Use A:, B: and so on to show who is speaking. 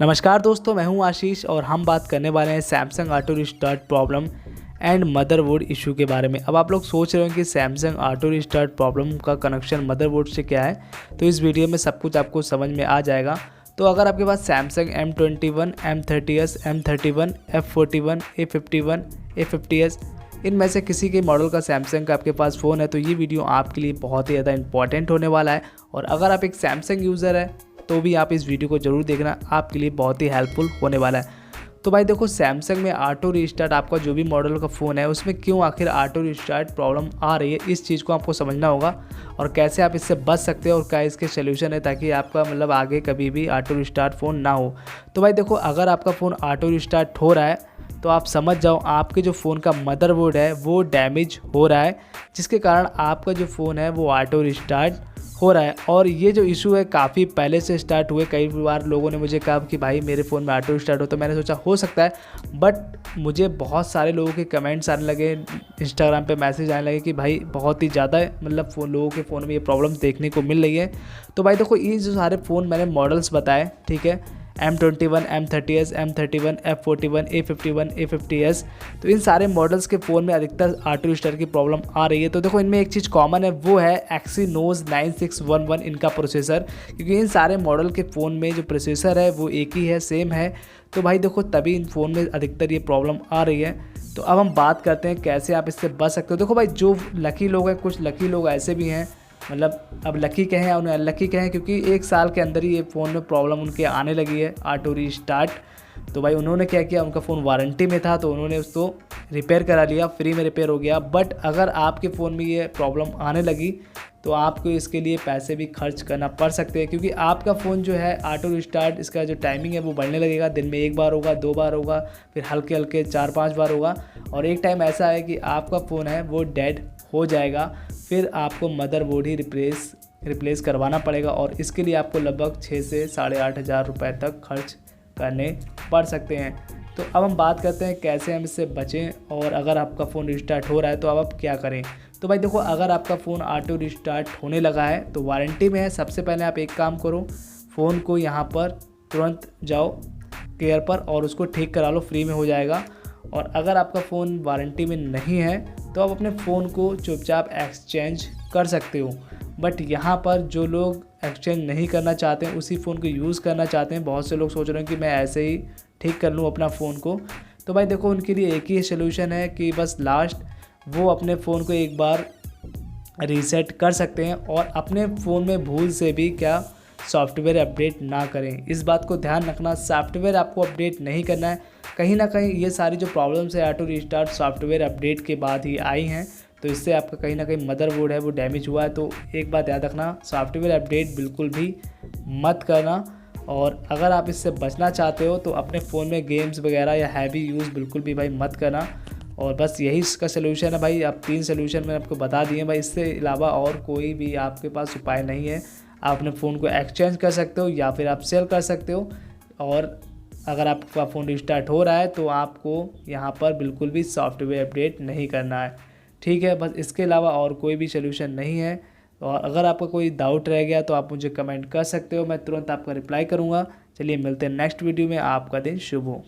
A: नमस्कार दोस्तों, मैं हूं आशीष और हम बात करने वाले हैं Samsung auto restart problem and motherboard issue के बारे में। अब आप लोग सोच रहे हो कि सैमसंग ऑटो रिस्टार्ट प्रॉब्लम का कनेक्शन मदरबोर्ड से क्या है, तो इस वीडियो में सब कुछ आपको समझ में आ जाएगा। तो अगर आपके पास Samsung M21, M30s, M31, F41, A51, A50s इनमें से किसी के मॉडल का सैमसंग का आपके पास फ़ोन है तो ये वीडियो आपके लिए बहुत ही ज़्यादा इंपॉर्टेंट होने वाला है। और अगर आप एक सैमसंग यूज़र है तो भी आप इस वीडियो को ज़रूर देखना, आपके लिए बहुत ही हेल्पफुल होने वाला है। तो भाई देखो, सैमसंग में ऑटो रिस्टार्ट आपका जो भी मॉडल का फ़ोन है उसमें क्यों आखिर ऑटो रिस्टार्ट प्रॉब्लम आ रही है, इस चीज़ को आपको समझना होगा और कैसे आप इससे बच सकते हो और क्या इसके सोल्यूशन है ताकि आपका आगे कभी भी ऑटो रिस्टार्ट फ़ोन ना हो। तो भाई देखो, अगर आपका फ़ोन ऑटो रिस्टार्ट हो रहा है तो आप समझ जाओ आपके जो फ़ोन का मदरबोर्ड है वो डैमेज हो रहा है, जिसके कारण आपका जो फ़ोन है वो ऑटो रिस्टार्ट हो रहा है। और ये जो इशू है काफ़ी पहले से स्टार्ट हुए। कई बार लोगों ने मुझे कहा कि भाई मेरे फ़ोन में ऑटो स्टार्ट हो, तो मैंने सोचा हो सकता है, बट मुझे बहुत सारे लोगों के कमेंट्स आने लगे, इंस्टाग्राम पे मैसेज आने लगे कि भाई बहुत ही ज़्यादा लोगों के फ़ोन में ये प्रॉब्लम देखने को मिल रही है। तो भाई देखो, ये जो सारे फ़ोन मैंने मॉडल्स बताए, ठीक है, M21, M30s, M31, F41, A51, A50s, तो इन सारे मॉडल्स के फ़ोन में अधिकतर ऑटो रिस्टार्ट की प्रॉब्लम आ रही है। तो देखो, इनमें एक चीज़ कॉमन है, वो है एक्सीनोस 9611 इनका प्रोसेसर, क्योंकि इन सारे मॉडल के फ़ोन में जो प्रोसेसर है वो एक ही है, सेम है। तो भाई देखो, तभी इन फ़ोन में अधिकतर ये प्रॉब्लम आ रही है। तो अब हम बात करते हैं कैसे आप इससे बच सकते हो। देखो भाई, जो लकी लोग हैं, कुछ लकी लोग ऐसे भी हैं, अब लकी कहें या उन्हें अनलकी कहें, क्योंकि एक साल के अंदर ही ये फ़ोन में प्रॉब्लम उनके आने लगी है ऑटो रीस्टार्ट। तो भाई उन्होंने क्या किया, उनका फ़ोन वारंटी में था तो उन्होंने उसको रिपेयर करा लिया, फ्री में रिपेयर हो गया। बट अगर आपके फ़ोन में ये प्रॉब्लम आने लगी तो आपको इसके लिए पैसे भी खर्च करना पड़ सकते हैं, क्योंकि आपका फ़ोन जो है ऑटो रिस्टार्ट, इसका जो टाइमिंग है वो बढ़ने लगेगा। दिन में 1 बार होगा, 2 बार होगा, फिर हल्के हल्के 4-5 बार होगा, और एक टाइम ऐसा है कि आपका फ़ोन है वो डेड हो जाएगा। फिर आपको मदरबोर्ड ही रिप्लेस करवाना पड़ेगा, और इसके लिए आपको लगभग 6 से 8,500 रुपये तक खर्च करने पड़ सकते हैं। तो अब हम बात करते हैं कैसे हम इससे बचें, और अगर आपका फ़ोन रिस्टार्ट हो रहा है तो अब आप क्या करें। तो भाई देखो, अगर आपका फ़ोन ऑटो रिस्टार्ट होने लगा है तो वारंटी में है, सबसे पहले आप एक काम करो, फ़ोन को यहाँ पर तुरंत जाओ केयर पर और उसको ठीक करा लो, फ्री में हो जाएगा। और अगर आपका फ़ोन वारंटी में नहीं है तो आप अपने फ़ोन को चुपचाप एक्सचेंज कर सकते हो। बट यहाँ पर जो लोग एक्सचेंज नहीं करना चाहते हैं, उसी फ़ोन को यूज़ करना चाहते हैं, बहुत से लोग सोच रहे हैं कि मैं ऐसे ही ठीक कर लूँ अपना फ़ोन को, तो भाई देखो, उनके लिए एक ही सोल्यूशन है कि बस लास्ट वो अपने फ़ोन को एक बार रीसेट कर सकते हैं और अपने फ़ोन में भूल से भी क्या सॉफ्टवेयर अपडेट ना करें। इस बात को ध्यान रखना, सॉफ्टवेयर आपको अपडेट नहीं करना है। कहीं ना कहीं ये सारी जो प्रॉब्लम्स है ऑटो रिस्टार्ट सॉफ्टवेयर अपडेट के बाद ही आई हैं, तो इससे आपका कहीं ना कहीं मदरबोर्ड है वो डैमेज हुआ है। तो एक बात याद रखना, सॉफ्टवेयर अपडेट बिल्कुल भी मत करना। और अगर आप इससे बचना चाहते हो तो अपने फ़ोन में गेम्स वगैरह या हैवी यूज़ बिल्कुल भी भाई मत करना। और बस यही इसका सलूशन है भाई। आप 3 सलूशन मैंने आपको बता दिए भाई, इससे अलावा और कोई भी आपके पास उपाय नहीं है। आप अपने फ़ोन को एक्सचेंज कर सकते हो या फिर आप सेल कर सकते हो। और अगर आपका फ़ोन रिस्टार्ट हो रहा है तो आपको यहाँ पर बिल्कुल भी सॉफ्टवेयर अपडेट नहीं करना है, ठीक है। बस इसके अलावा और कोई भी सलूशन नहीं है। और अगर आपका कोई डाउट रह गया तो आप मुझे कमेंट कर सकते हो, मैं तुरंत आपका रिप्लाई करूँगा। चलिए मिलते हैं नेक्स्ट वीडियो में। आपका दिन शुभ हो।